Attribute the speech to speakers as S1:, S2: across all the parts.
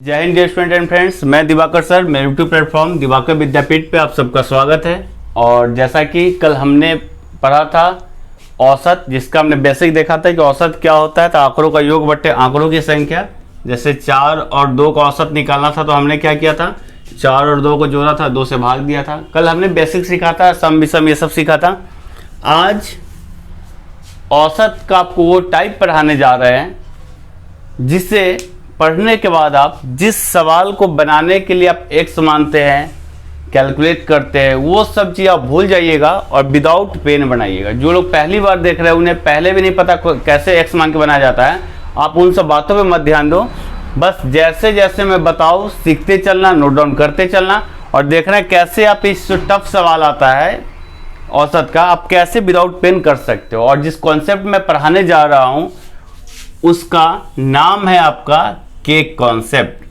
S1: जय हिंद dear student and friends, मैं दिवाकर सर, मेरे यूट्यूब प्लेटफॉर्म दिवाकर विद्यापीठ पे आप सबका स्वागत है। और जैसा कि कल हमने पढ़ा था औसत, जिसका हमने बेसिक देखा था कि औसत क्या होता है, तो आंकड़ों का योग बट्टे आंकड़ों की संख्या। जैसे 4 और 2 का औसत निकालना था तो हमने क्या किया था, 4 और 2 को जोड़ा था, 2 से भाग दिया था। कल हमने बेसिक सीखा था, सम विषम ये सब सीखा था। आज औसत का आपको वो टाइप पढ़ाने जा रहे हैं जिससे पढ़ने के बाद आप जिस सवाल को बनाने के लिए आप एक्स मानते हैं, कैलकुलेट करते हैं, वो सब चीज़ आप भूल जाइएगा और विदाउट पेन बनाइएगा। जो लोग पहली बार देख रहे हैं उन्हें पहले भी नहीं पता कैसे एक्स मान के बनाया जाता है, आप उन सब बातों पे मत ध्यान दो। बस जैसे जैसे मैं बताऊँ सीखते चलना, नोट डाउन करते चलना और देखना है कैसे आप इस टफ सवाल आता है औसत का, आप कैसे विदाउट पेन कर सकते हो। और जिस कॉन्सेप्ट में पढ़ाने जा रहा हूँ उसका नाम है आपका केक कॉन्सेप्ट।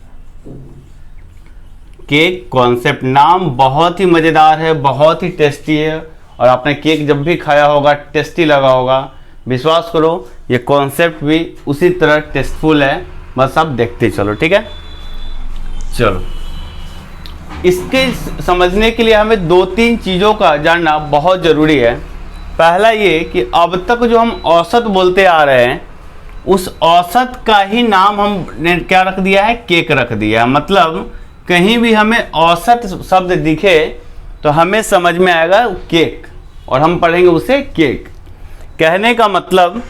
S1: केक कॉन्सेप्ट नाम बहुत ही मज़ेदार है, बहुत ही टेस्टी है। और आपने केक जब भी खाया होगा टेस्टी लगा होगा, विश्वास करो ये कॉन्सेप्ट भी उसी तरह टेस्टफुल है। बस आप देखते चलो, ठीक है। चलो, इसके समझने के लिए हमें 2-3 चीज़ों का जानना बहुत ज़रूरी है। पहला ये कि अब तक जो हम औसत बोलते आ रहे हैं उस औसत का ही नाम हमने क्या रख दिया है, केक रख दिया है। मतलब कहीं भी हमें औसत शब्द दिखे तो हमें समझ में आएगा केक और हम पढ़ेंगे उसे केक। कहने का मतलब,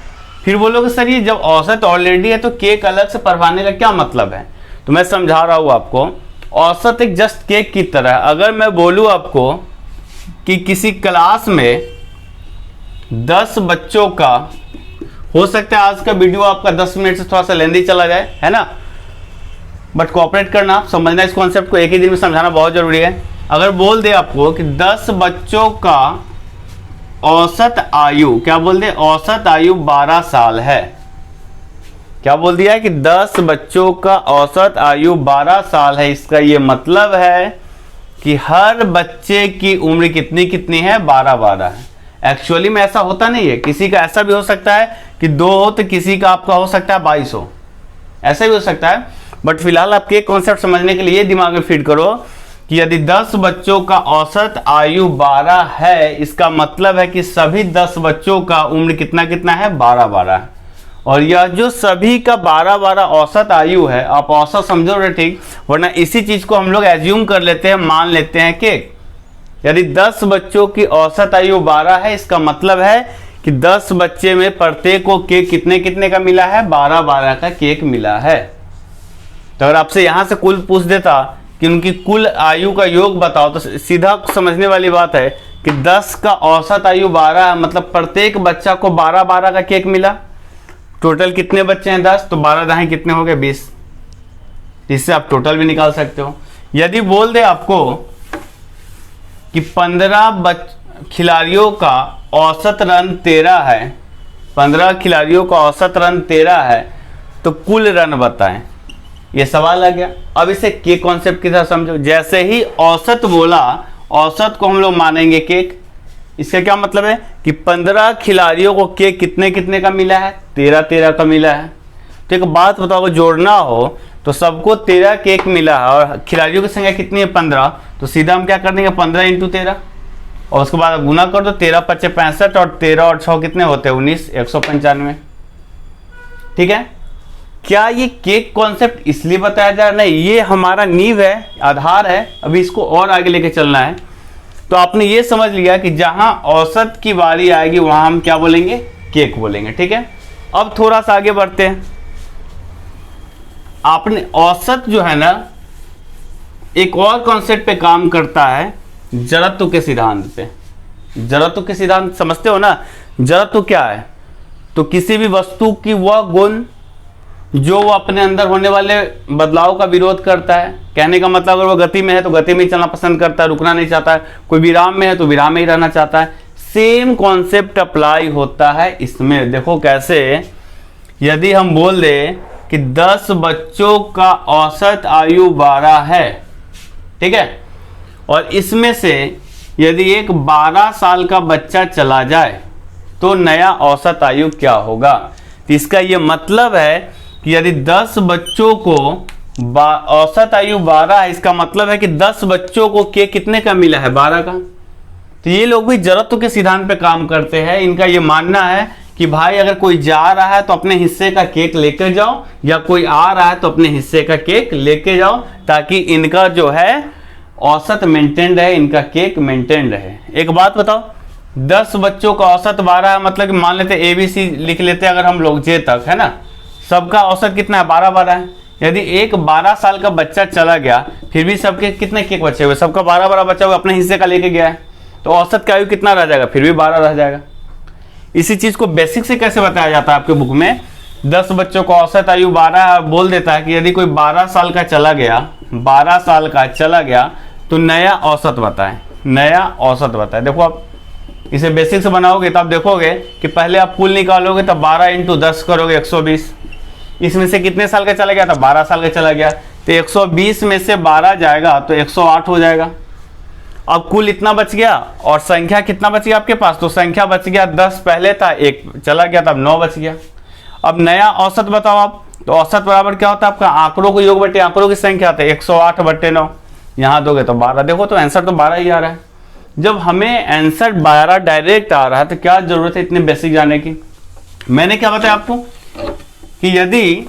S1: फिर बोलोगे सर ये जब औसत ऑलरेडी है तो केक अलग से पढ़वाने का क्या मतलब है, तो मैं समझा रहा हूँ आपको। औसत एक जस्ट केक की तरह। अगर मैं बोलूँ आपको कि किसी क्लास में 10 बच्चों का, हो सकता है आज का वीडियो आपका 10 मिनट से थोड़ा सा लेंदी चला जाए, है ना, बट कोऑपरेट करना, समझना इस कॉन्सेप्ट को, एक ही दिन में समझाना बहुत जरूरी है। अगर बोल दे आपको कि 10 बच्चों का औसत आयु, क्या बोल दे, औसत आयु 12 साल है। क्या बोल दिया है कि 10 बच्चों का औसत आयु 12 साल है। इसका ये मतलब है कि हर बच्चे की उम्र कितनी कितनी है, 12 है। एक्चुअली में ऐसा होता नहीं है, किसी का ऐसा भी हो सकता है कि 2 हो तो किसी का आपका हो सकता है 22 हो, ऐसा भी हो सकता है। बट फिलहाल आपके एक कॉन्सेप्ट समझने के लिए दिमाग में फीड करो कि यदि 10 बच्चों का औसत आयु 12 है, इसका मतलब है कि सभी 10 बच्चों का उम्र कितना कितना है, 12 है। और यह जो सभी का 12 औसत आयु है, आप औसत समझो रहे, ठीक, वरना इसी चीज को हम लोग एज्यूम कर लेते हैं, मान लेते हैं कि यदि 10 बच्चों की औसत आयु 12 है, इसका मतलब है कि 10 बच्चे में प्रत्येक को केक कितने कितने का मिला है, 12 का केक मिला है। तो अगर आपसे यहां से कुल पूछ देता कि उनकी कुल आयु का योग बताओ, तो सीधा समझने वाली बात है कि 10 का औसत आयु 12 है, मतलब प्रत्येक बच्चा को 12 का केक मिला। टोटल कितने बच्चे हैं, 10, तो 12 दाएं कितने हो गए, 20। इससे आप टोटल भी निकाल सकते हो। यदि बोल दे आपको कि 15 खिलाड़ियों का औसत रन 13 है, 15 खिलाड़ियों का औसत रन 13 है, तो कुल रन बताएं। ये सवाल आ गया। अब इसे केक कॉन्सेप्ट की तरह समझो। जैसे ही औसत बोला, औसत को हम लोग मानेंगे केक। इसका क्या मतलब है कि 15 खिलाड़ियों को केक कितने कितने का मिला है, 13 का मिला है। तो एक बात बताओ, अगर जोड़ना हो तो सबको 13 केक मिला है और खिलाड़ियों की संख्या कितनी है, 15, तो सीधा हम क्या कर देंगे, 15 × 13 और उसके बाद गुना कर दो, 13 × 5 = 65 और 13 और 6 कितने होते हैं, 19, 195। ठीक है। क्या ये केक कॉन्सेप्ट इसलिए बताया जा रहा है, नहीं, ये हमारा नींव है, आधार है। अभी इसको और आगे लेके चलना है। तो आपने ये समझ लिया कि जहां औसत की बारी आएगी वहां हम क्या बोलेंगे, केक बोलेंगे। ठीक है। अब थोड़ा सा आगे बढ़ते हैं। आपने औसत जो है ना, एक और कॉन्सेप्ट पे काम करता है, जड़त्व के सिद्धांत पे। जड़त्व के सिद्धांत समझते हो ना। जड़त्व क्या है, तो किसी भी वस्तु की वह गुण जो वो अपने अंदर होने वाले बदलाव का विरोध करता है। कहने का मतलब, अगर वो गति में है तो गति में ही चलना पसंद करता है, रुकना नहीं चाहता है। कोई विराम में है तो विराम में ही रहना चाहता है। सेम कॉन्सेप्ट अप्लाई होता है इसमें। देखो कैसे, यदि हम बोल दें कि 10 बच्चों का औसत आयु 12 है, ठीक है, और इसमें से यदि एक 12 साल का बच्चा चला जाए तो नया औसत आयु क्या होगा। तो इसका यह मतलब है कि यदि 10 बच्चों को औसत आयु 12 है, इसका मतलब है कि 10 बच्चों को केक कितने का मिला है? 12 का। तो ये लोग भी जरूरतों के सिद्धांत पे काम करते हैं। इनका ये मानना है कि भाई अगर कोई जा रहा है तो अपने हिस्से का केक लेकर जाओ, या कोई आ रहा है तो अपने हिस्से का केक लेके जाओ, ताकि इनका जो है औसत मेंटेन रहे, इनका केक मेंटेन रहे। एक बात बताओ, 10 बच्चों का औसत 12 है, मतलब कि मान लेते ABC लिख लेते अगर हम लोग J तक, है ना, सबका औसत कितना है? 12 है। यदि एक 12 साल का बच्चा चला गया, फिर भी सबके कितने केक बचे हुए? सबका 12 बचा हुआ, अपने हिस्से का लेके गया है, तो औसत का आयु कितना रह जाएगा? फिर भी 12 रह जाएगा। इसी चीज को बेसिक से कैसे बताया जाता है आपके बुक में? 10 बच्चों का औसत आयु 12 बोल देता है कि यदि कोई 12 साल का चला गया, 12 साल का चला गया, तो नया औसत बताएं, नया औसत बताएं। देखो आप इसे बेसिक से बनाओगे तो आप देखोगे कि पहले आप कुल निकालोगे तो 12 × 10 करोगे 120। इसमें से कितने साल का चला गया था? 12 साल का चला गया, तो 120 में से 12 जाएगा तो 108 हो जाएगा। अब कुल इतना बच गया, और संख्या कितना बच गया आपके पास? तो संख्या बच गया 10 पहले था, 1 चला गया था, अब 9 बच गया। अब नया औसत बताओ आप, तो औसत बराबर क्या होता है आपका? आंकड़ों को योग बटे आंकड़ों की संख्या होता है, 108 बटे 9, यहाँ दोगे तो 12। देखो तो आंसर तो 12 ही आ रहा है। जब हमें आंसर 12 डायरेक्ट आ रहा है तो क्या जरूरत है इतने बेसिक जाने की? मैंने क्या बताया आपको कि यदि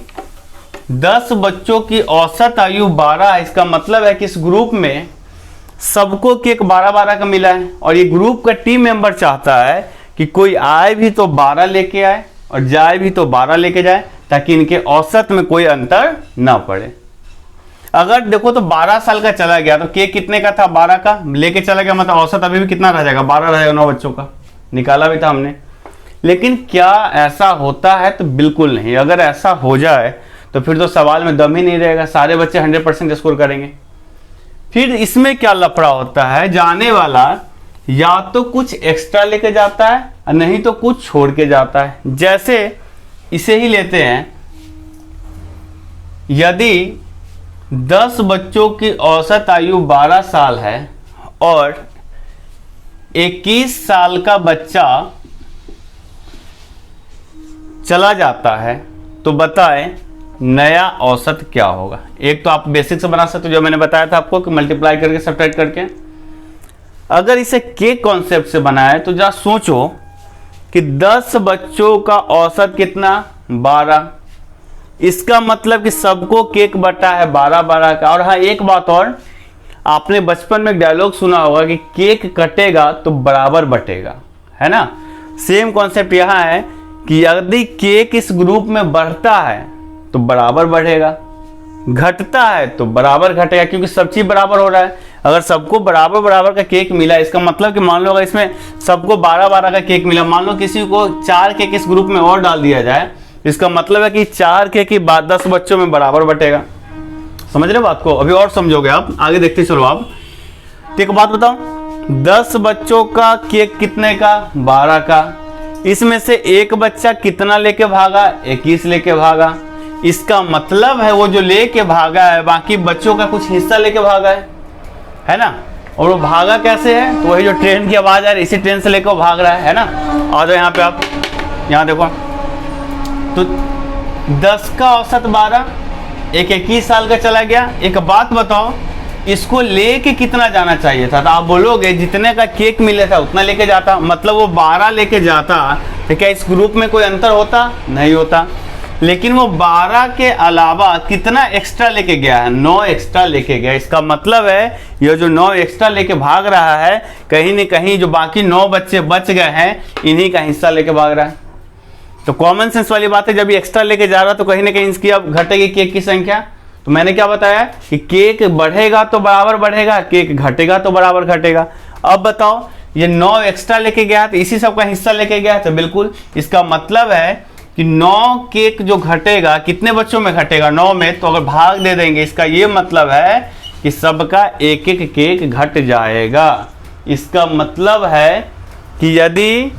S1: 10 बच्चों की औसत आयु 12 है, इसका मतलब है कि इस ग्रुप में सबको केक 12 का मिला है, और ये ग्रुप का टीम मेंबर चाहता है कि कोई आए भी तो 12 लेके आए और जाए भी तो 12 लेके जाए, ताकि इनके औसत में कोई अंतर ना पड़े। अगर देखो तो 12 साल का चला गया तो केक कितने का था? 12 का लेके चला गया, मतलब औसत अभी भी कितना रह जाएगा? 12 रहेगा। 9 बच्चों का निकाला भी था हमने। लेकिन क्या ऐसा होता है? तो बिल्कुल नहीं। अगर ऐसा हो जाए तो फिर तो सवाल में दम ही नहीं रहेगा, सारे बच्चे 100% स्कोर करेंगे। फिर इसमें क्या लफड़ा होता है? जाने वाला या तो कुछ एक्स्ट्रा लेके जाता है और नहीं तो कुछ छोड़ के जाता है। जैसे इसे ही लेते हैं, यदि 10 बच्चों की औसत आयु 12 साल है और 21 साल का बच्चा चला जाता है, तो बताएं नया औसत क्या होगा? एक तो आप बेसिक से बना सकते हो, जो मैंने बताया था आपको कि मल्टीप्लाई करके सब्ट्रैक्ट करके। अगर इसे के कॉन्सेप्ट से बनाए तो जरा सोचो कि 10 बच्चों का औसत कितना? 12। इसका मतलब कि सबको केक बटा है 12 का। और हाँ, एक बात और, आपने बचपन में एक डायलॉग सुना होगा कि केक कटेगा तो बराबर बटेगा, है ना? सेम कॉन्सेप्ट यहाँ है कि यदि केक इस ग्रुप में बढ़ता है तो बराबर बढ़ेगा, घटता है तो बराबर घटेगा, क्योंकि सब चीज बराबर हो रहा है। अगर सबको बराबर बराबर का केक मिला, इसका मतलब कि मान लो अगर इसमें सबको 12 का केक मिला, मान लो किसी को 4 केक इस ग्रुप में और डाल दिया जाए, इसका मतलब है कि 4 केक की बात 10 बच्चों में बराबर बटेगा। समझ रहे बात को? अभी और समझोगे आप, आगे देखते चलो आप। तो एक बात बताओ, 10 बच्चों का केक कितने का? 12 का। इसमें से एक बच्चा कितना लेके भागा? 21 लेके भागा। इसका मतलब है वो जो लेके भागा है, बाकी बच्चों का कुछ हिस्सा लेके भागा है ना? और वो भागा कैसे है? तो वही जो ट्रेन की आवाज आ रही है, इसी ट्रेन से लेकर भाग रहा है ना? आ जाओ यहाँ पे आप, यहाँ देखो, तो 10 का औसत 12, एक 21 साल का चला गया। एक बात बताओ, इसको लेके कितना जाना चाहिए था? तो आप बोलोगे जितने का केक मिले था उतना लेके जाता, मतलब वो 12 लेके जाता, तो क्या इस ग्रुप में कोई अंतर होता? नहीं होता। लेकिन वो 12 के अलावा कितना एक्स्ट्रा लेके गया है? 9 एक्स्ट्रा लेके गया। इसका मतलब है ये जो 9 एक्स्ट्रा लेके भाग रहा है, कहीं न कहीं जो बाकी 9 बच्चे बच गए हैं, इन्हीं का हिस्सा लेके भाग रहा है। तो कॉमन सेंस वाली बात है, जब ये एक्स्ट्रा लेके जा रहा है तो कहीं ना कहीं इसकी अब घटेगी केक की संख्या। तो मैंने क्या बताया कि केक बढ़ेगा तो बराबर बढ़ेगा, केक घटेगा तो बराबर घटेगा। अब बताओ, ये 9 एक्स्ट्रा लेके गया तो इसी सब का हिस्सा लेके गया, तो बिल्कुल इसका मतलब है कि 9 केक जो घटेगा, कितने बच्चों में घटेगा? 9 में। तो अगर भाग दे देंगे, इसका ये मतलब है कि सबका एक एक केक घट जाएगा। इसका मतलब है कि यदि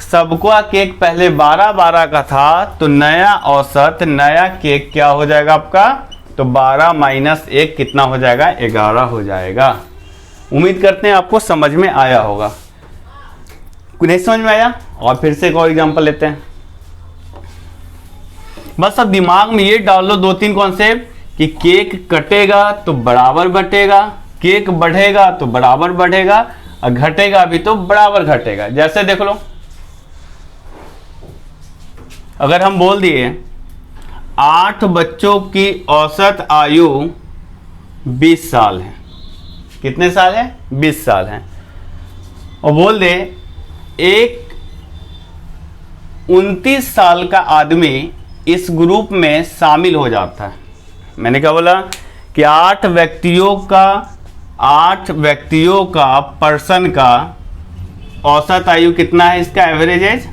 S1: सबका केक पहले 12 का था, तो नया औसत, नया केक क्या हो जाएगा आपका? तो 12 - 1 कितना हो जाएगा? 11 हो जाएगा। उम्मीद करते हैं आपको समझ में आया होगा। नहीं समझ में आया? और फिर से एक और एग्जांपल लेते हैं। बस अब दिमाग में ये डाल लो 2-3 कॉन्सेप्ट कि केक कटेगा तो बराबर बटेगा, केक बढ़ेगा तो बराबर बढ़ेगा, और घटेगा भी तो बराबर घटेगा। जैसे देख लो, अगर हम बोल दिए 8 बच्चों की औसत आयु 20 साल है। कितने साल है? 20 साल है। और बोल दे एक 29 साल का आदमी इस ग्रुप में शामिल हो जाता है। मैंने क्या बोला कि 8 व्यक्तियों का पर्सन का औसत आयु कितना है? इसका एवरेज एज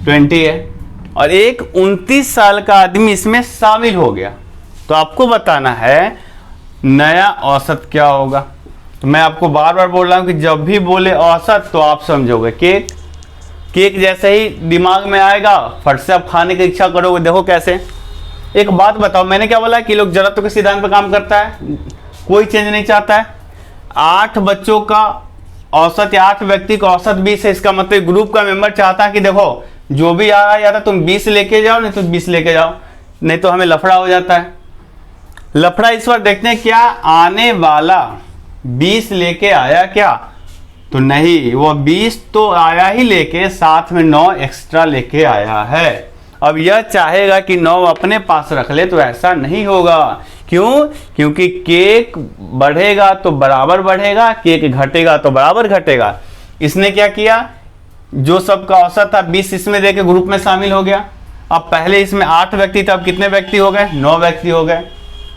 S1: 20 है, और एक 29 साल का आदमी इसमें शामिल हो गया। तो आपको बताना है नया औसत क्या होगा। तो मैं आपको बार बार बोल रहा हूं कि जब भी बोले औसत तो आप समझोगे केक जैसे ही दिमाग में आएगा फट से आप खाने की इच्छा करोगे। देखो कैसे। एक बात बताओ, मैंने क्या बोला कि लोग जरूरतों के सिद्धांत पर काम करता है, कोई चेंज नहीं चाहता है। 8 बच्चों का औसत या 8 व्यक्ति का औसत 20 है। इसका मतलब ग्रुप का मेंबर चाहता है कि देखो जो भी आ रहा है या तो तुम 20 लेके जाओ, नहीं तो 20 लेके जाओ, नहीं तो हमें लफड़ा हो जाता है। लफड़ा इस बार देखते हैं, क्या आने वाला 20 लेके आया क्या? तो नहीं, वो 20 तो आया ही लेके, साथ में 9 एक्स्ट्रा लेके आया है। अब यह चाहेगा कि 9 अपने पास रख ले, तो ऐसा नहीं होगा। क्यों? क्योंकि केक बढ़ेगा तो बराबर बढ़ेगा, केक घटेगा तो बराबर घटेगा। इसने क्या किया, जो सबका औसत था 20 इसमें देके ग्रुप में शामिल हो गया। अब पहले इसमें 8 व्यक्ति थे, अब कितने व्यक्ति हो गए? 9 व्यक्ति हो गए।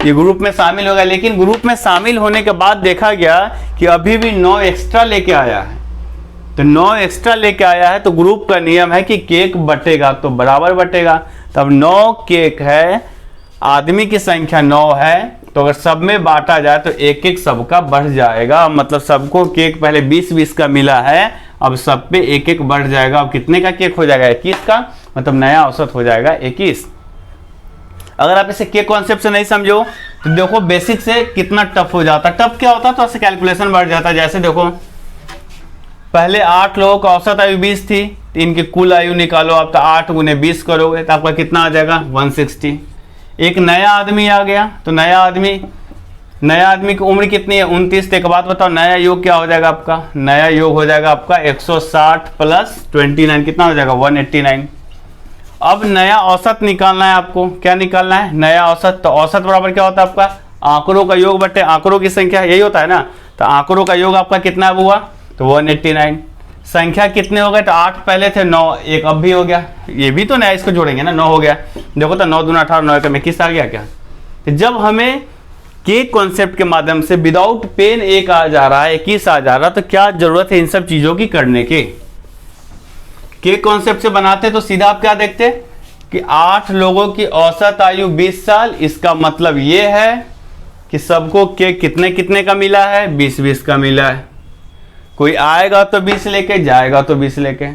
S1: ये ग्रुप में शामिल हो गया, लेकिन ग्रुप में शामिल होने के बाद देखा गया कि अभी भी 9 एक्स्ट्रा लेके आया है। तो 9 एक्स्ट्रा लेके आया है, तो ग्रुप का नियम है कि केक बटेगा तो बराबर बटेगा। तब 9 केक है, आदमी की संख्या 9 है, तो अगर सब में बांटा जाए तो एक एक सबका बढ़ जाएगा। मतलब सबको केक पहले 20-20 का मिला है, अब सब पे एक एक बढ़ जाएगा। अब कितने का केक हो जाएगा? 21 का, मतलब नया औसत हो जाएगा 21। अगर आप इसे केक कॉन्सेप्ट से नहीं समझो तो देखो बेसिक से कितना टफ हो जाता है। टफ क्या होता है? तो ऐसे कैलकुलेशन बढ़ जाता है। जैसे देखो पहले 8 लोगों का औसत आयु 20 थी, तो इनकी कुल आयु निकालो आप, तो 8 गुने 20 करोगे तो आपका कितना आ जाएगा? 160। एक नया आदमी आ गया, तो नया आदमी की उम्र कितनी है? 29। एक बात बताओ, नया योग क्या हो जाएगा आपका? नया योग हो जाएगा आपका 160 प्लस 29, कितना हो जाएगा? 189। अब नया औसत निकालना है आपको। क्या निकालना है? नया औसत। तो औसत बराबर क्या होता है आपका? आंकड़ों का योग बटे आंकड़ों की संख्या, यही होता है ना। तो आंकड़ों का योग आपका कितना हुआ? तो 189। संख्या कितने हो गए? तो 8 पहले थे, 9 एक अब भी हो गया, ये भी तो नया, इसको जोड़ेंगे ना, 9 हो गया। देखो तो 9 दूना 18, 9 का 21 आ गया क्या? तो जब हमें केक कॉन्सेप्ट के माध्यम से विदाउट पेन एक आ जा रहा है, 21 आ जा रहा, तो क्या जरूरत है इन सब चीजों की करने की? केक कॉन्सेप्ट से बनाते तो सीधा आप क्या देखते कि 8 लोगों की औसत आयु 20 साल। इसका मतलब ये है कि सबको केक कितने कितने का मिला है? 20-20 का मिला है। कोई आएगा तो 20 लेके, जाएगा तो 20 लेके।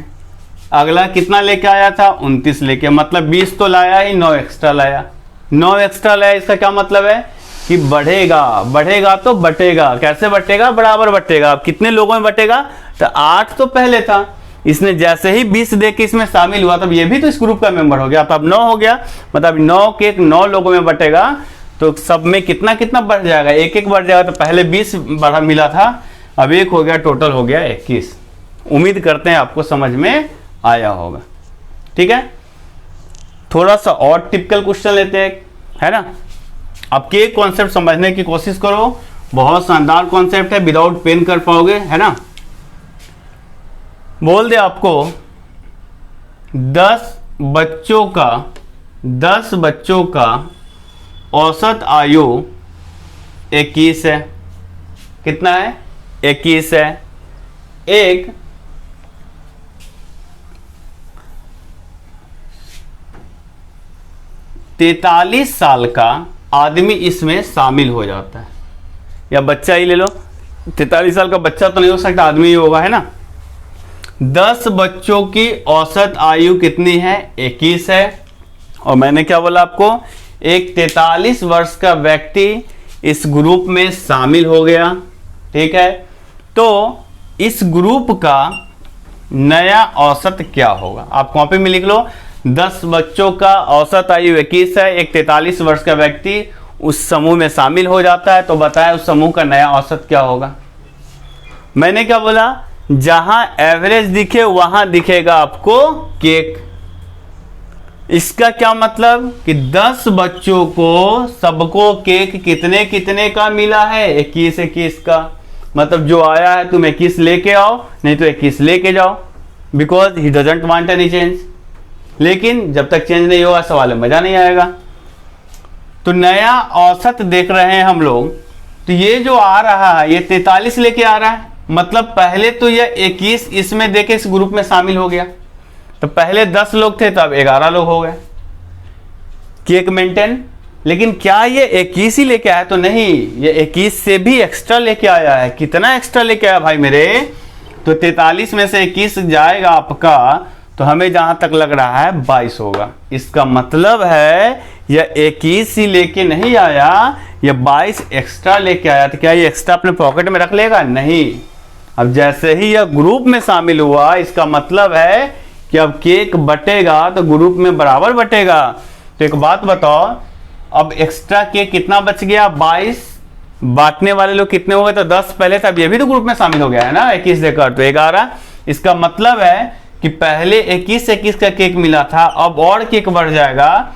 S1: अगला कितना लेके आया था? 29 लेके, मतलब 20 तो लाया ही, 9 एक्स्ट्रा लाया। 9 एक्स्ट्रा लाया, इसका क्या मतलब है कि बढ़ेगा तो बटेगा। कैसे बटेगा? बराबर बटेगा। अब कितने लोगों में बटेगा? तो 8 तो पहले था, इसने जैसे ही 20 दे के इसमें शामिल हुआ, तब ये भी तो इस ग्रुप का मेंबर हो गया। तो अब 9 हो गया, मतलब 9 केक 9 लोगों में बटेगा, तो सब में कितना कितना बढ़ जाएगा? एक एक बढ़ जाएगा। तो पहले 20 बढ़ा मिला था, अब 1 हो गया, टोटल हो गया 21। उम्मीद करते हैं आपको समझ में आया होगा। ठीक है, थोड़ा सा और टिपिकल क्वेश्चन लेते हैं, है ना। अब केक कॉन्सेप्ट समझने की कोशिश करो, बहुत शानदार कॉन्सेप्ट है, विदाउट पेन कर पाओगे, है ना। बोल दे आपको 10 बच्चों का औसत आयु 21 है। कितना है? 21 है। एक 43 साल का आदमी इसमें शामिल हो जाता है, या बच्चा ही ले लो, 43 साल का बच्चा तो नहीं हो सकता, आदमी ही होगा, है ना। 10 बच्चों की औसत आयु कितनी है? 21 है। और मैंने क्या बोला आपको? एक 43 वर्ष का व्यक्ति इस ग्रुप में शामिल हो गया। ठीक है, तो इस ग्रुप का नया औसत क्या होगा? आप कॉपी में लिख लो। 10 बच्चों का औसत आयु 21 है, एक 43 वर्ष का व्यक्ति उस समूह में शामिल हो जाता है, तो बताएं उस समूह का नया औसत क्या होगा। मैंने क्या बोला, जहां एवरेज दिखे वहां दिखेगा आपको केक। इसका क्या मतलब कि 10 बच्चों को सबको केक कितने कितने का मिला है, 21 का। मतलब जो आया है तुम 21 लेके आओ, नहीं तो 21 लेके जाओ, because he doesn't want any change. लेकिन जब तक चेंज नहीं होगा सवाल में मजा नहीं आएगा। तो नया औसत देख रहे हैं हम लोग, तो ये जो आ रहा है ये 43 लेके आ रहा है। मतलब पहले तो ये 21 इसमें देके इस ग्रुप में शामिल हो गया, तो पहले 10 लोग थे तो अब 11 लोग हो गए, केक मेंटेन। लेकिन क्या ये 21 ही लेके आया, तो नहीं, ये 21 से भी एक्स्ट्रा लेके आया है। कितना एक्स्ट्रा लेके आया भाई मेरे, तो 43 में से 21 जाएगा आपका, तो हमें जहां तक लग रहा है 22 होगा। इसका मतलब है यह 21 ही लेके नहीं आया, यह 22 एक्स्ट्रा लेके आया। तो क्या ये एक्स्ट्रा अपने पॉकेट में रख लेगा, नहीं। अब जैसे ही यह ग्रुप में शामिल हुआ, इसका मतलब है कि अब केक बटेगा तो ग्रुप में बराबर बटेगा। तो एक बात बताओ, अब एक्स्ट्रा केक कितना बच गया, 22। बांटने वाले लोग कितने हो गए, तो 10 पहले था, अब ये भी तो ग्रुप में शामिल हो गया है ना 21 देकर, तो 11। इसका मतलब है कि पहले 21 का केक मिला था, अब और केक बढ़ जाएगा।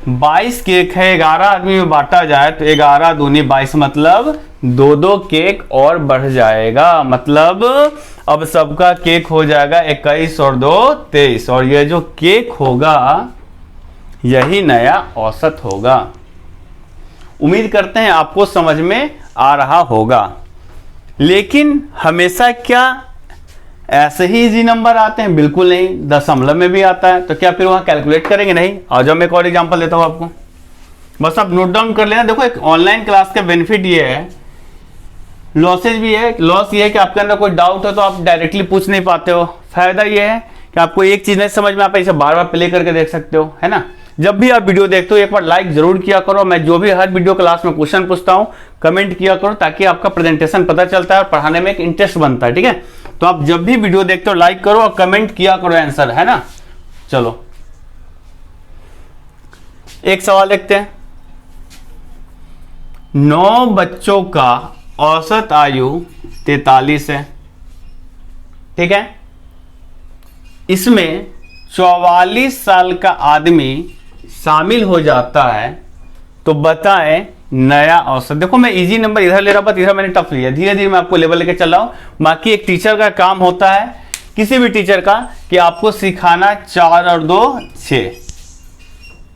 S1: 22 केक है, 11 आदमी में बांटा जाए तो 11 दूनी 22, मतलब 2 केक और बढ़ जाएगा। मतलब अब सबका केक हो जाएगा 21 और 2 23, और ये जो केक होगा यही नया औसत होगा। उम्मीद करते हैं आपको समझ में आ रहा होगा। लेकिन हमेशा क्या ऐसे ही इजी नंबर आते हैं, बिल्कुल नहीं, दशमलव में भी आता है। तो क्या फिर वहां कैलकुलेट करेंगे, नहीं। आ जाओ मैं एक और एग्जांपल देता हूं आपको, बस आप नोट डाउन कर लेना। देखो एक ऑनलाइन क्लास का बेनिफिट ये है, लॉसेज भी है। लॉस ये है कि आपके अंदर कोई डाउट हो तो आप डायरेक्टली पूछ नहीं पाते हो। फायदा ये है कि आपको एक चीज नहीं समझ में आता, इसे बार बार प्ले करके देख सकते हो, है ना। जब भी आप वीडियो देखते हो एक बार लाइक जरूर किया करो। मैं जो भी हर वीडियो क्लास में क्वेश्चन पूछता हूं कमेंट किया करो, ताकि आपका प्रेजेंटेशन पता चलता है और पढ़ाने में एक इंटरेस्ट बनता है, ठीक है। तो आप जब भी वीडियो देखते हो लाइक करो और कमेंट किया करो आंसर, है ना। चलो एक सवाल देखते हैं। 9 बच्चों का औसत आयु 43 है, ठीक है। इसमें 44 साल का आदमी शामिल हो जाता है, तो बताएं नया औसत। देखो मैं इजी नंबर इधर ले रहा हूं, इधर मैंने टफ लिया। धीरे धीरे मैं आपको लेवल लेके चल रहा हूं। बाकी एक टीचर का काम होता है, किसी भी टीचर का, कि आपको सिखाना 4 और 2 6।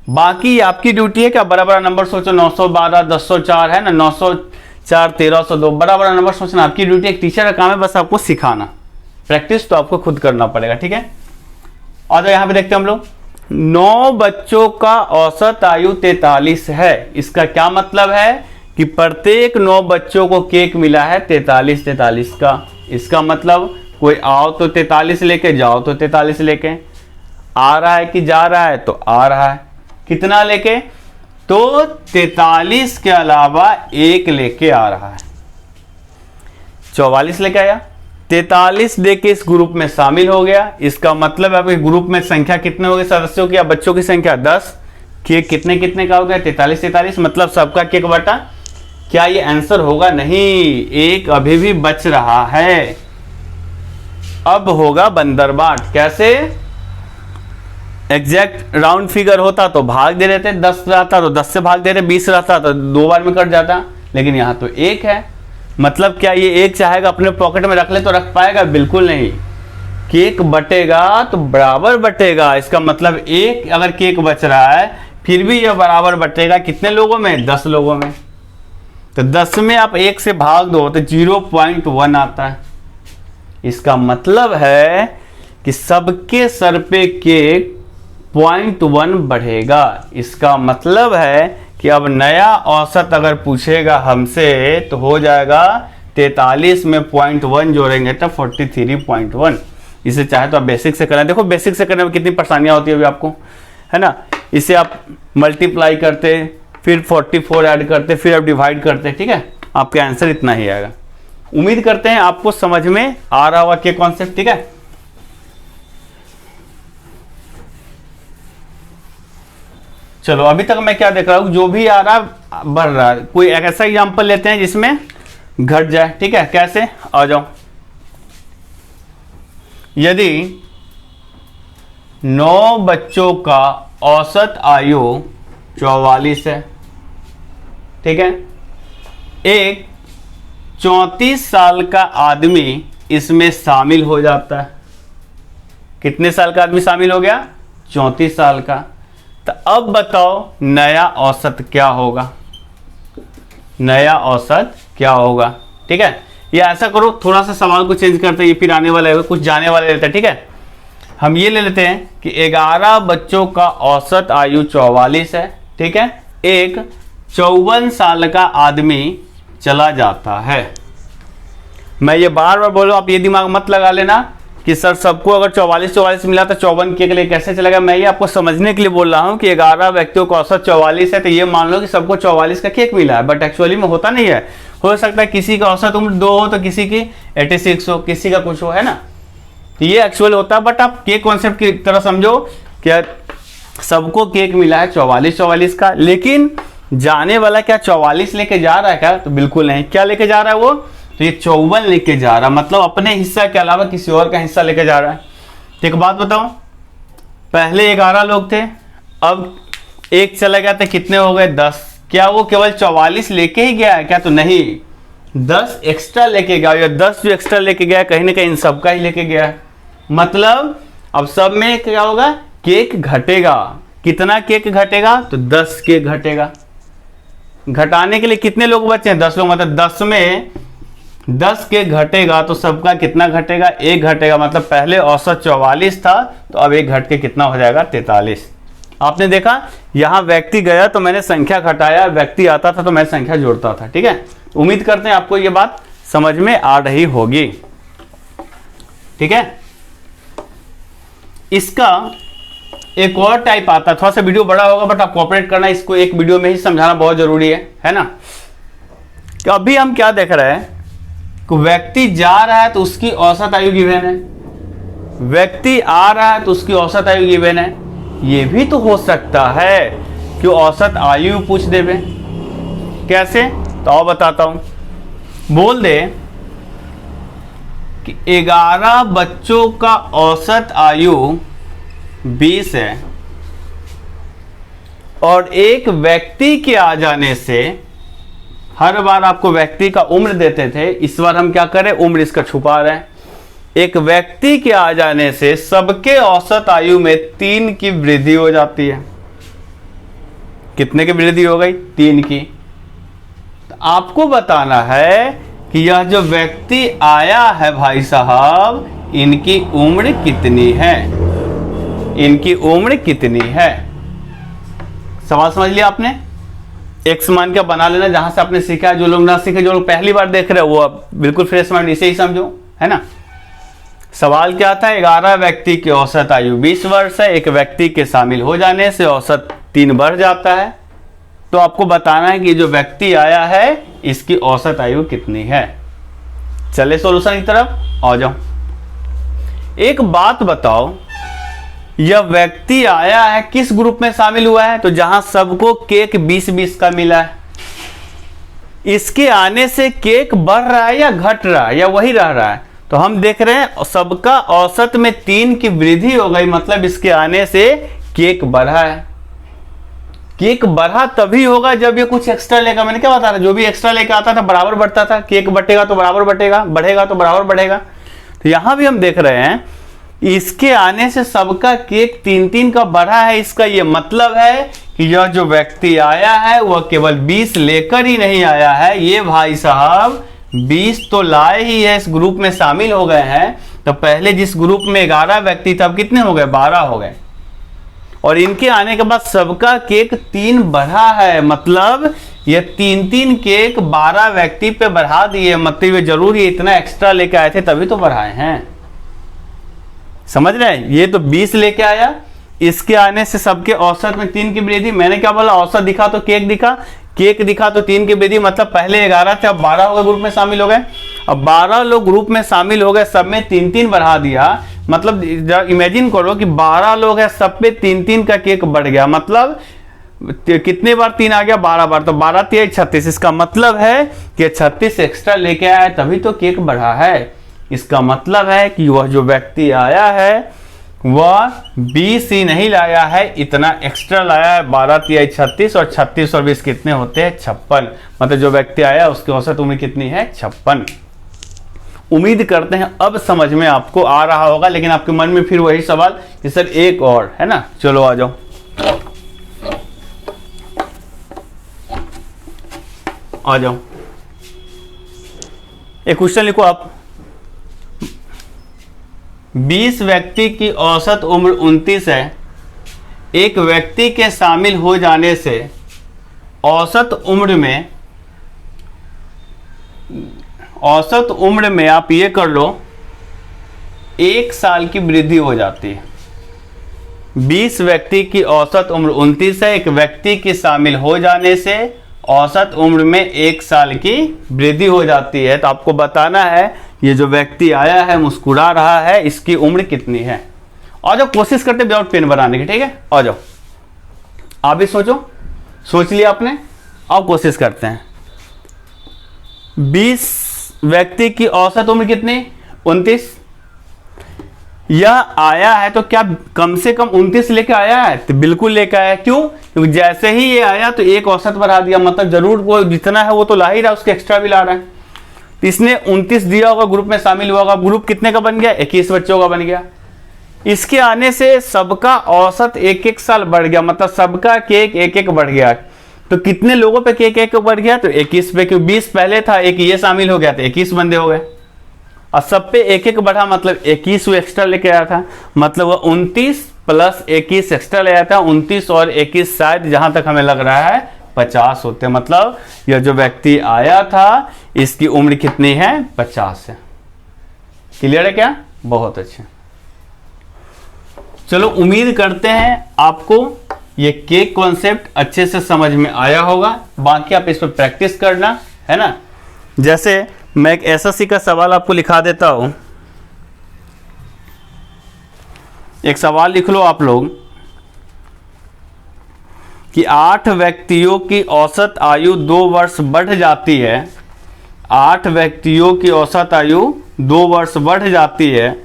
S1: बाकी आपकी ड्यूटी है कि आप बड़ा बड़ा नंबर सोचो, 912 1004 है ना, 904 1302, बड़ा बड़ा नंबर सोचना आपकी ड्यूटी। एक टीचर का काम है बस आपको सिखाना, प्रैक्टिस तो आपको खुद करना पड़ेगा, ठीक है। और यहां पे देखते हैं हम लोग, 9 बच्चों का औसत आयु 43 है। इसका क्या मतलब है कि प्रत्येक 9 बच्चों को केक मिला है 43 का। इसका मतलब कोई आओ तो 43 लेके, जाओ तो 43 लेके। आ रहा है कि जा रहा है, तो आ रहा है। कितना लेके, तो 43 के अलावा 1 लेके आ रहा है। 44 लेके आया, 43 देके इस ग्रुप में शामिल हो गया। इसका मतलब आपके ग्रुप में संख्या कितने हो गए सदस्यों की या बच्चों की संख्या 10। केक कितने कितने का हो गया, 43, मतलब सबका केक बटा। क्या ये आंसर होगा, नहीं, एक अभी भी बच रहा है। अब होगा बंदरबाट। कैसे, एग्जैक्ट राउंड फिगर होता तो भाग दे देते, 10 रहता तो 10 से भाग दे रहे, 20 रहता तो 2 बार में कट जाता। लेकिन यहां तो 1 है, मतलब क्या ये 1 चाहेगा अपने पॉकेट में रख ले तो रख पाएगा, बिल्कुल नहीं। केक बटेगा तो बराबर बटेगा। इसका मतलब 1 अगर केक बच रहा है फिर भी यह बराबर बटेगा कितने लोगों में, 10 लोगों में। तो 10 में आप 1 से भाग दो तो 0.1 आता है। इसका मतलब है कि सबके सर पे केक 0.1 बढ़ेगा। इसका मतलब है कि अब नया औसत अगर पूछेगा हमसे तो हो जाएगा 43 में 0.1 जोड़ेंगे तो 43.1। इसे चाहे तो आप बेसिक से करें। देखो बेसिक से करने में कितनी परेशानियां होती है अभी आपको, है ना। इसे आप मल्टीप्लाई करते, फिर 44 ऐड करते, फिर आप डिवाइड करते, ठीक है। आपका आंसर इतना ही आएगा। उम्मीद करते हैं आपको समझ में आ रहा होगा कि कॉन्सेप्ट, ठीक है। चलो अभी तक मैं क्या देख रहा हूँ, जो भी आ रहा बढ़ रहा है। कोई एक ऐसा एग्जाम्पल लेते हैं जिसमें घट जाए, ठीक है। कैसे, आ जाओ। यदि 9 बच्चों का औसत आयु 44 है, ठीक है, एक 34 साल का आदमी इसमें शामिल हो जाता है। कितने साल का आदमी शामिल हो गया? 34 साल का। तो अब बताओ नया औसत क्या होगा? नया औसत क्या होगा? ठीक है, ये ऐसा करो, थोड़ा सा सवाल को चेंज करते हैं, फिर आने वाला है कुछ जाने वाले लेते हैं, ठीक है। हम ये ले लेते हैं कि 11 बच्चों का औसत आयु 44 है, ठीक है, एक 54 साल का आदमी चला जाता है। मैं ये बार बार बोल रहा हूं, आप ये दिमाग मत लगा लेना कि सर सबको अगर 44 मिला तो 54 के लिए कैसे चलेगा। मैं ये आपको समझने के लिए बोल रहा हूं कि 11 व्यक्तियों का औसत 44 है, तो ये मान लो कि सबको 44 का केक मिला है, बट एक्चुअली में होता नहीं है। हो सकता है किसी का औसत उम्र 2 हो तो किसी की 86 हो, किसी का कुछ हो, है ना। तो ये एक्चुअल होता है, बट आप केक कॉन्सेप्ट की तरह समझो कि सबको केक मिला है 44 का, लेकिन जाने वाला क्या 44 लेके जा रहा है क्या? तो बिल्कुल नहीं। क्या लेके जा रहा है वो? तो ये 54 लेके जा रहा है, मतलब अपने हिस्सा के अलावा किसी और का हिस्सा लेके जा रहा है। तो एक बात बताओ, पहले 11 लोग थे, अब एक चला गया तो कितने हो गए? 10। क्या वो केवल 44 लेके ही गया है क्या? तो नहीं, 10 एक्स्ट्रा लेके गया। या 10 जो एक्स्ट्रा लेके गया कहीं ना कहीं इन सबका ही लेके गया है। मतलब अब सब में क्या होगा? केक घटेगा। कितना केक घटेगा? तो 10 केक घटेगा। घटाने के लिए कितने लोग बचे हैं? 10 लोग, मतलब 10 में 10 के घटेगा तो सबका कितना घटेगा? 1 घटेगा। मतलब पहले औसत 44 था, तो अब 1 घट के कितना हो जाएगा? 43। आपने देखा यहां व्यक्ति गया तो मैंने संख्या घटाया, व्यक्ति आता था तो मैं संख्या जोड़ता था, ठीक है। उम्मीद करते हैं आपको ये बात समझ में आ रही होगी, ठीक है। इसका एक और टाइप आता है, थोड़ा सा वीडियो बड़ा होगा बट आप कोऑपरेट करना, इसको एक वीडियो में ही समझाना बहुत जरूरी है ना। तो अभी हम क्या देख रहे हैं, व्यक्ति जा रहा है तो उसकी औसत आयु गिवन है, व्यक्ति आ रहा है तो उसकी औसत आयु गिवन है। ये भी तो हो सकता है कि औसत आयु पूछ देवे। कैसे? तो आओ बताता हूं। बोल दे कि 11 बच्चों का औसत आयु 20 है और एक व्यक्ति के आ जाने से, हर बार आपको व्यक्ति का उम्र देते थे, इस बार हम क्या करें? उम्र इसका छुपा रहे हैं। एक व्यक्ति के आ जाने से सबके औसत आयु में 3 की वृद्धि हो जाती है। कितने की वृद्धि हो गई? 3 की। तो आपको बताना है कि यह जो व्यक्ति आया है भाई साहब, इनकी उम्र कितनी है? इनकी उम्र कितनी है? सवाल समझ लिया आपने? एक्स मान के बना लेना जहां से आपने सीखा। जो लोग ना सीखे, जो लोग पहली बार देख रहे हो, वो अब बिल्कुल फ्रेश माइंड इसे ही समझो, है ना। सवाल क्या था? 11 व्यक्ति की औसत आयु 20 वर्ष है, एक व्यक्ति के शामिल हो जाने से औसत 3 बढ़ जाता है। तो आपको बताना है कि जो व्यक्ति आया है इसकी औसत आयु कितनी है। चले सॉल्यूशन की तरफ आ जाओ। एक बात बताओ, यह व्यक्ति आया है किस ग्रुप में शामिल हुआ है? तो जहां सबको केक 20-20 का मिला है। इसके आने से केक बढ़ रहा है या घट रहा है या वही रह रहा है? तो हम देख रहे हैं सबका औसत में 3 की वृद्धि हो गई, मतलब इसके आने से केक बढ़ा है। केक बढ़ा तभी होगा जब ये कुछ एक्स्ट्रा लेगा। मैंने क्या बता रहा, जो भी एक्स्ट्रा लेके आता था बराबर बढ़ता था। केक बटेगा तो बराबर बटेगा, बढ़ेगा तो बराबर बढ़ेगा। तो यहां भी हम देख रहे हैं इसके आने से सबका केक 3-3 का बढ़ा है। इसका यह मतलब है कि यह जो व्यक्ति आया है वह केवल 20 लेकर ही नहीं आया है, ये भाई साहब 20 तो लाए ही है, इस ग्रुप में शामिल हो गए हैं। तो पहले जिस ग्रुप में 11 व्यक्ति थे, अब कितने हो गए? 12 हो गए। और इनके आने के बाद सबका केक 3 बढ़ा है, मतलब ये 3-3 केक 12 व्यक्ति पे बढ़ा दिए। मतलब ये जरूर इतना एक्स्ट्रा लेके आए थे तभी तो बढ़ाए हैं। समझ रहे हैं? ये तो 20 लेके आया, इसके आने से सबके औसत में 3 की वृद्धि। मैंने क्या बोला? औसत दिखा तो केक दिखा, केक दिखा तो 3 की वृद्धि। मतलब पहले 11 थे, अब 12 हो गए, ग्रुप में शामिल हो गए। अब 12 लोग ग्रुप में शामिल हो गए, सब में 3-3 बढ़ा दिया। मतलब इमेजिन करो कि 12 लोग हैं, सब पे 3-3 का केक बढ़ गया। मतलब कितने बार 3 आ गया, 12 बार, तो 12 3 36। इसका मतलब है कि 36 एक्स्ट्रा लेके आया है, तभी तो केक बढ़ा है। इसका मतलब है कि वह जो व्यक्ति आया है वह 20 ही नहीं लाया है, इतना एक्स्ट्रा लाया है। 12 3 36 और 36 और 20 कितने होते हैं? 56। मतलब जो व्यक्ति आया उसकी औसत उम्र कितनी है? 56। उम्मीद करते हैं अब समझ में आपको आ रहा होगा, लेकिन आपके मन में फिर वही सवाल कि सर एक और है ना। चलो आ जाओ, आ जाओ, एक क्वेश्चन लिखो आप। 20 व्यक्ति की औसत उम्र 29 है। एक व्यक्ति के शामिल हो जाने से औसत उम्र में आप ये कर लो 1 साल की वृद्धि हो जाती है। 20 व्यक्ति की औसत उम्र 29 है। एक व्यक्ति के शामिल हो जाने से औसत उम्र में 1 साल की वृद्धि हो जाती है। तो आपको बताना है ये जो व्यक्ति आया है मुस्कुरा रहा है, इसकी उम्र कितनी है। और जो कोशिश करते विदाउट पेन बनाने की, ठीक है, आ जाओ आप भी सोचो। सोच लिया आपने, अब कोशिश करते हैं। 20 व्यक्ति की औसत उम्र कितनी? 29। यह आया है तो क्या कम से कम 29 लेके आया है? तो बिल्कुल लेके आया है। क्यों? क्योंकि जैसे ही ये आया तो एक औसत बढ़ा दिया, मतलब जरूर वो जितना है वो तो ला ही रहा, उसके एक्स्ट्रा भी ला रहा है। तो इसने 29 दिया होगा, ग्रुप में शामिल हुआ होगा। ग्रुप कितने का बन गया? 21 बच्चों का बन गया। इसके आने से सबका औसत 1-1 साल बढ़ गया, मतलब सबका केक 1-1 बढ़ गया। तो कितने लोगों पे केक 1 बढ़ गया? तो 21 पे, क्योंकि 20 पहले था, एक ये शामिल हो गया तो 21 बंदे हो गए। और सब पे 1-1 बढ़ा, मतलब 21 वो एक्स्ट्रा लेके आया था, मतलब वो 29 + 21 एक्स्ट्रा ले आया था। 29 और 21 शायद जहां तक हमें लग रहा है 50 होते। मतलब यह जो व्यक्ति आया था इसकी उम्र कितनी है? 50 है। क्लियर है क्या? बहुत अच्छे। चलो उम्मीद करते हैं आपको ये केक कॉन्सेप्ट अच्छे से समझ में आया होगा। बाकी आप इस पर प्रैक्टिस करना है ना। जैसे मैं एक एसएससी का सवाल आपको लिखा देता हूं। एक सवाल लिख लो आप लोग कि 8 व्यक्तियों की औसत आयु 2 वर्ष बढ़ जाती है। 8 व्यक्तियों की औसत आयु 2 वर्ष बढ़ जाती है।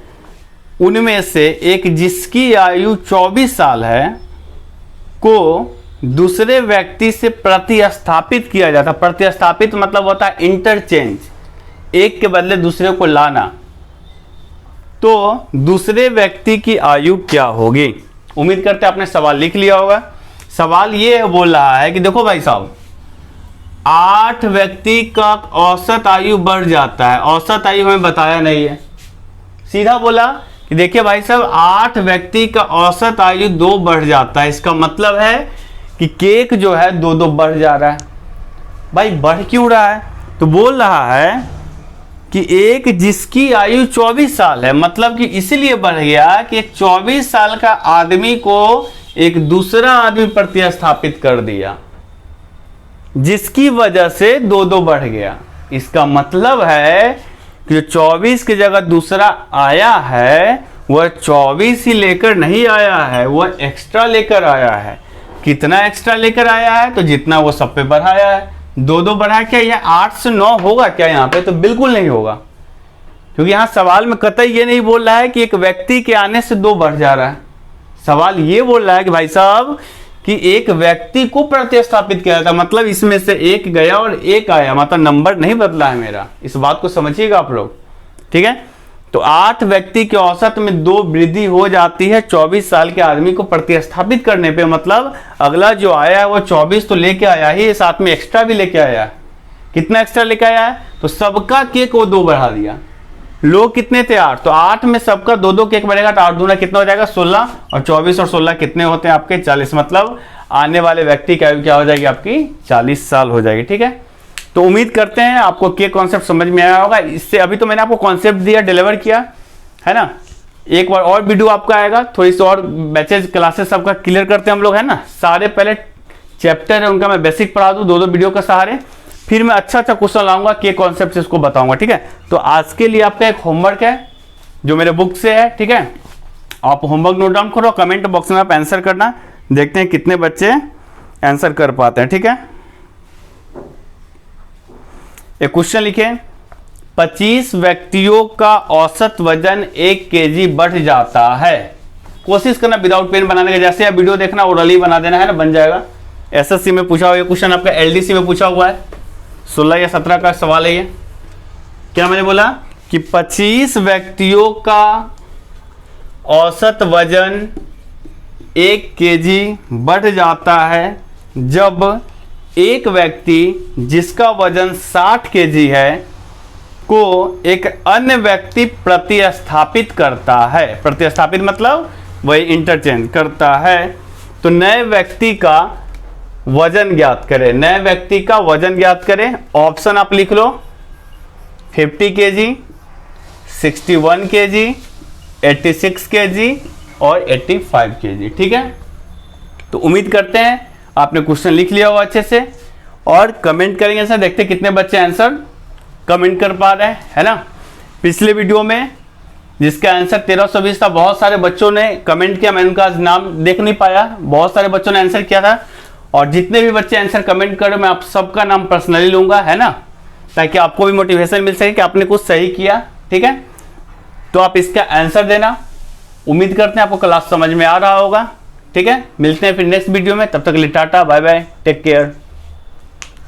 S1: उनमें से एक जिसकी आयु 24 साल है को दूसरे व्यक्ति से प्रतिस्थापित किया जाता। प्रतिस्थापित मतलब होता है इंटरचेंज, एक के बदले दूसरे को लाना। तो दूसरे व्यक्ति की आयु क्या होगी? उम्मीद करते हैं आपने सवाल लिख लिया होगा। सवाल ये बोल रहा है कि देखो भाई साहब, 8 व्यक्ति का औसत आयु बढ़ जाता है। औसत आयु हमें बताया नहीं है, सीधा बोला कि देखिए भाई साहब 8 व्यक्ति का औसत आयु 2 बढ़ जाता है। इसका मतलब है कि केक जो है 2-2 बढ़ जा रहा है। भाई बढ़ क्यों रहा है? तो बोल रहा है कि एक जिसकी आयु 24 साल है, मतलब कि इसलिए बढ़ गया कि एक 24 साल का आदमी को एक दूसरा आदमी प्रतिस्थापित कर दिया, जिसकी वजह से 2-2 बढ़ गया। इसका मतलब है कि जो 24 की जगह दूसरा आया है वह 24 ही लेकर नहीं आया है, वह एक्स्ट्रा लेकर आया है। कितना एक्स्ट्रा लेकर आया है? तो जितना वो सब पे बढ़ाया है। 2-2 बढ़ा क्या यह 8 से 9 होगा क्या यहाँ पे? तो बिल्कुल नहीं होगा, क्योंकि यहाँ सवाल में कतई ये नहीं बोल रहा है कि एक व्यक्ति के आने से 2 बढ़ जा रहा है। सवाल ये बोल रहा है कि भाई साहब कि एक व्यक्ति को प्रतिस्थापित किया था, मतलब इसमें से एक गया और एक आया, मतलब नंबर नहीं बदला है मेरा। इस बात को समझिएगा आप लोग, ठीक है। तो 8 व्यक्ति के औसत में 2 वृद्धि हो जाती है 24 साल के आदमी को प्रतिस्थापित करने पे। मतलब अगला जो आया है वो 24 तो लेके आया ही, साथ में एक्स्ट्रा भी लेके आया है। कितना एक्स्ट्रा लेके आया है? तो सबका केक वो 2 बढ़ा दिया। लोग कितने थे? 8, तो 8 में सबका 2-2 केक बढ़ेगा, तो 8 दूना कितना हो जाएगा? 16, और 24 और 16 कितने होते हैं आपके? 40। मतलब आने वाले व्यक्ति की आयु क्या हो जाएगी आपकी? 40 साल हो जाएगी, ठीक है। तो उम्मीद करते हैं आपको केक कॉन्सेप्ट समझ में आया होगा। इससे अभी तो मैंने आपको कॉन्सेप्ट दिया, डिलीवर किया है ना। एक बार और वीडियो आपका आएगा, थोड़ी सी और बैचेज क्लासेस सबका क्लियर करते हैं हम लोग, है ना। सारे पहले चैप्टर है उनका मैं बेसिक पढ़ा दूँ 2-2 वीडियो के सहारे, फिर मैं अच्छा क्वेश्चन लाऊंगा के कॉन्सेप्ट से इसको बताऊंगा, ठीक है। तो आज के लिए आपका एक होमवर्क है जो मेरे बुक से है, ठीक है। आप होमवर्क नोट डाउन करो, कमेंट बॉक्स में आप आंसर करना। देखते हैं कितने बच्चे आंसर कर पाते हैं। ठीक है, एक क्वेश्चन लिखे, 25 व्यक्तियों का औसत वजन 1 केजी बढ़ जाता है। कोशिश करना विदाउट पेन बनाने का, जैसे आप वीडियो देखना ओरली बना देना है ना, बन जाएगा। एसएससी में पूछा हुआ ये क्वेश्चन, आपका एलडीसी में पूछा हुआ है, 16 या 17 का सवाल है ये। क्या मैंने बोला कि 25 व्यक्तियों का औसत वजन 1 केजी बढ़ जाता है जब एक व्यक्ति जिसका वजन 60 केजी है को एक अन्य व्यक्ति प्रतिस्थापित करता है। प्रतिस्थापित मतलब वही इंटरचेंज करता है। तो नए व्यक्ति का वजन ज्ञात करें, नए व्यक्ति का वजन ज्ञात करें। ऑप्शन आप लिख लो, 50 केजी, 61 केजी, 86 केजी और 85 केजी। ठीक है, तो उम्मीद करते हैं आपने क्वेश्चन लिख लिया होगा अच्छे से, और कमेंट करेंगे सर, देखते हैं कितने बच्चे आंसर कमेंट कर पा रहे हैं, है ना। पिछले वीडियो में जिसका आंसर 1320 था, बहुत सारे बच्चों ने कमेंट किया, मैंने उनका नाम देख नहीं पाया, बहुत सारे बच्चों ने आंसर किया था। और जितने भी बच्चे आंसर कमेंट कर रहे, मैं आप सबका नाम पर्सनली लूंगा, है ना, ताकि आपको भी मोटिवेशन मिल सके कि आपने कुछ सही किया। ठीक है, तो आप इसका आंसर देना। उम्मीद करते हैं आपको क्लास समझ में आ रहा होगा। ठीक है, मिलते हैं फिर नेक्स्ट वीडियो में, तब तक के लिए tata bye bye, take care.